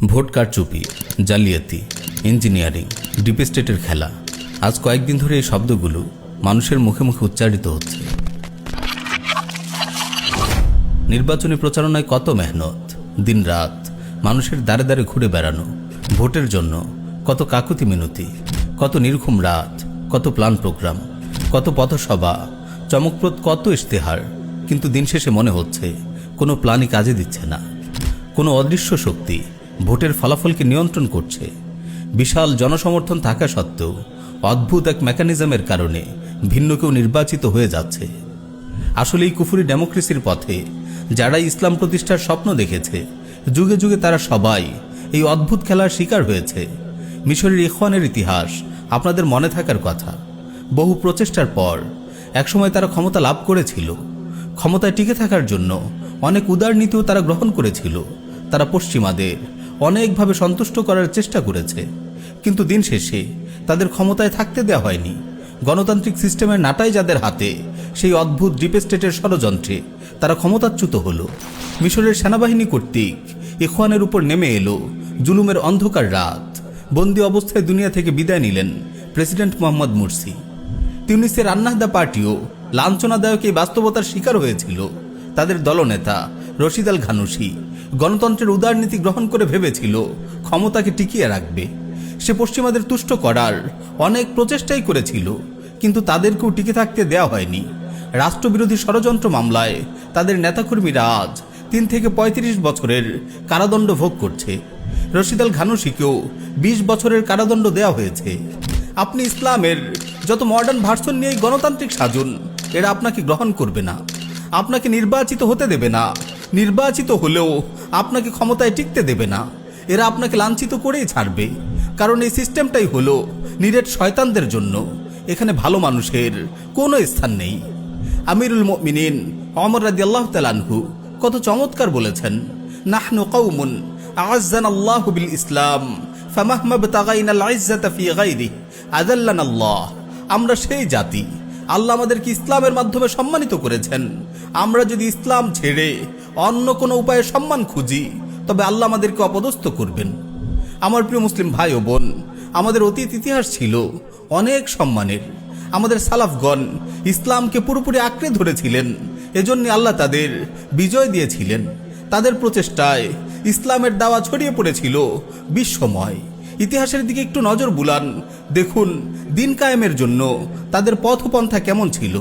Vote কারচুপি, জালিয়াতি, engineering, deep স্টেটের খেলা। আজ কয়েকদিন ধরে এই শব্দগুলো মানুষের মুখে মুখে উচ্চারিত হচ্ছে। নির্বাচনী প্রচারণায় কত মেহনত, দিনরাত মানুষের দ্বারে দ্বারে ঘুরে বেড়ানো, ভোটের জন্য কত কাকুতি মিনতি, কত নির্ঘুম রাত, কত প্ল্যান প্রোগ্রাম, কত পথসভা, চমকপ্রদ কত ইশতেহার। কিন্তু দিন শেষে মনে হচ্ছে কোনো প্ল্যানই কাজে দিচ্ছে না। কোনো অদৃশ্য শক্তি ভোটের ফলাফলকে নিয়ন্ত্রণ করছে। বিশাল জনসমর্থন থাকা সত্ত্বেও অদ্ভুত এক মেকানিজমের কারণে ভিন্ন কেউ নির্বাচিত হয়ে যাচ্ছে। আসলে এই কুফরি ডেমোক্রেসির পথে যারা ইসলাম প্রতিষ্ঠার স্বপ্ন দেখেছে, যুগে যুগে তারা সবাই এই অদ্ভুত খেলার শিকার হয়েছে। মিশরের ইখওয়ানের ইতিহাস আপনাদের মনে থাকার কথা। বহু প্রচেষ্টার পর একসময় তারা ক্ষমতা লাভ করেছিল। ক্ষমতায় টিকে থাকার জন্য অনেক উদার নীতিও তারা গ্রহণ করেছিল। তারা পশ্চিমাদের অনেকভাবে সন্তুষ্ট করার চেষ্টা করেছে, কিন্তু দিন শেষে তাদের ক্ষমতায় থাকতে দেওয়া হয়নি। গণতান্ত্রিক সিস্টেমের নাটাই যাদের হাতে, সেই অদ্ভুত ডিপ স্টেটের ষড়যন্ত্রে তারা ক্ষমতাচ্যুত হলো। মিশরের সেনাবাহিনী কর্তৃক ইখওয়ানের উপর নেমে এলো জুলুমের অন্ধকার রাত। বন্দী অবস্থায় দুনিয়া থেকে বিদায় নিলেন প্রেসিডেন্ট মোহাম্মদ মুরসি। তিউনিসের আন্নাহদা পার্টিও লাঞ্ছনাদায়ক এই বাস্তবতার শিকার হয়েছিল। তাদের দলনেতা রশিদ আল ঘানুশি গণতন্ত্রের উদারনীতি গ্রহণ করে ভেবেছিল ক্ষমতাকে টিকিয়ে রাখবে। সে পশ্চিমাদের তুষ্ট করার অনেক প্রচেষ্টাই করেছিল, কিন্তু তাদেরকেও টিকে থাকতে দেওয়া হয়নি। রাষ্ট্রবিরোধী ষড়যন্ত্র মামলায় তাদের নেতাকর্মীরা আজ 3 থেকে 35 বছরের কারাদণ্ড ভোগ করছে। রশিদ আল ঘানুশিকেও 20 বছরের কারাদণ্ড দেওয়া হয়েছে। আপনি ইসলামের যত মডার্ন ভার্সন নিয়েই গণতান্ত্রিক সাজুন, এরা আপনাকে গ্রহণ করবে না, আপনাকে নির্বাচিত হতে দেবে না। নির্বাচিত হলেও আপনাকে ক্ষমতায় টিকতে দেবে না। এরা আপনাকে লাঞ্ছিত করেই ছাড়বে, কারণ এই সিস্টেমটাই হলো নিরেট শয়তানদের জন্য। এখানে ভালো মানুষের কোনো স্থান নেই। আমিরুল মুমিনিন ওমর রাদিয়াল্লাহু তাআলা আনহু কত চমৎকার বলেছেন, নাহনু কওমুন আ'আজ্জানাল্লাহু বিল ইসলাম ফামাহমা বতাগাইনাল ইজ্জাতা ফি গায়রিহি আযাল্লানাল্লাহ। আমরা সেই জাতি, আল্লাহ আমাদেরকে ইসলামের মাধ্যমে সম্মানিত করেছেন। আমরা যদি ইসলাম ছেড়ে অন্য কোনো উপায়ে সম্মান খুঁজি, তবে আল্লাহ আমাদেরকে অপদস্থ করবেন। আমার প্রিয় মুসলিম ভাই ও বোন, আমাদের অতীত ইতিহাস ছিল অনেক সম্মানের। আমাদের সালাফগণ ইসলামকে পুরোপুরি আঁকড়ে ধরেছিলেন, এজন্য আল্লাহ তাদের বিজয় দিয়েছিলেন। তাদের প্রচেষ্টায় ইসলামের দাওয়া ছড়িয়ে পড়েছিল বিশ্বময়। ইতিহাসের দিকে একটু নজর বুলান, দেখুন দিন কায়েমের জন্য তাদের পথপন্থা কেমন ছিল।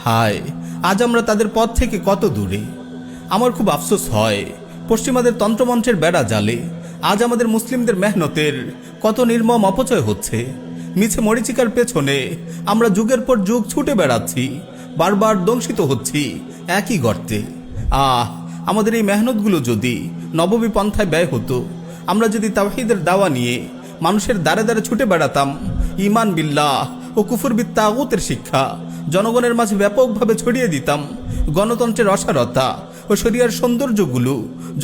হায়, আজ আমরা তাদের পথ থেকে কত দূরে। আমার খুব আফসোস হয়, পশ্চিমাদের তন্ত্রমন্ত্রের বেড়া জালে আজ আমাদের মুসলিমদের মেহনতের কত নির্মম অপচয় হচ্ছে। মিছে মরিচিকার পেছনে আমরা যুগের পর যুগ ছুটে বেড়াচ্ছি, বারবার দংশিত হচ্ছি একই গর্তে। আমাদের এই মেহনতগুলো যদি নববী পন্থায় ব্যয় হতো, আমরা যদি তাওহীদের দাওয়া নিয়ে মানুষের দ্বারে দ্বারে ছুটে বেড়াতাম, ঈমান বিল্লাহ ও কুফর বিত তাগুতের শিক্ষা জনগণের মাঝে ব্যাপকভাবে ছড়িয়ে দিতাম, গণতন্ত্রের অসারতা ও শরিয়ার সৌন্দর্যগুলো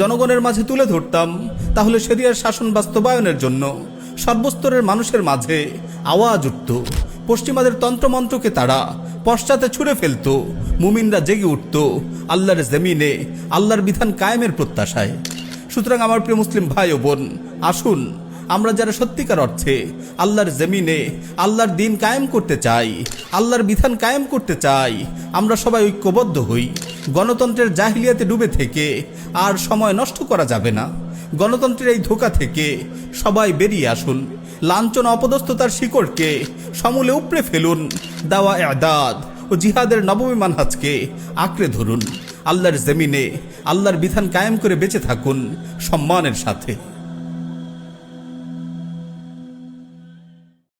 জনগণের মাঝে তুলে ধরতাম, তাহলে শরিয়ার শাসন বাস্তবায়নের জন্য সর্বস্তরের মানুষের মাঝে আওয়াজ উঠত। পশ্চিমাদের তন্ত্রমন্ত্রকে তারা পশ্চাতে ছুঁড়ে ফেলত। মুমিনরা জেগে উঠত আল্লাহর জমিনে আল্লাহর বিধান কায়েমের প্রত্যাশায়। সুতরাং আমার প্রিয় মুসলিম ভাই ও বোন, আসুন আমরা যারা সত্যিকার অর্থে আল্লাহর জমিনে আল্লাহর দিন কায়েম করতে চাই, আল্লাহর বিধান কায়েম করতে চাই, আমরা সবাই ঐক্যবদ্ধ হই। গণতন্ত্রের জাহিলিয়াতে ডুবে থেকে আর সময় নষ্ট করা যাবে না। গণতন্ত্রের এই ধোঁকা থেকে সবাই বেরিয়ে আসুন। লাঞ্ছনা অপদস্থতার শিকড়কে সমূলে উপড়ে ফেলুন। দাওয়া ইআদাদ ও জিহাদের নবমী মানহাজকে আঁকড়ে ধরুন। আল্লাহর জমিনে আল্লাহর বিধান কায়েম করে বেঁচে থাকুন সম্মানের সাথে।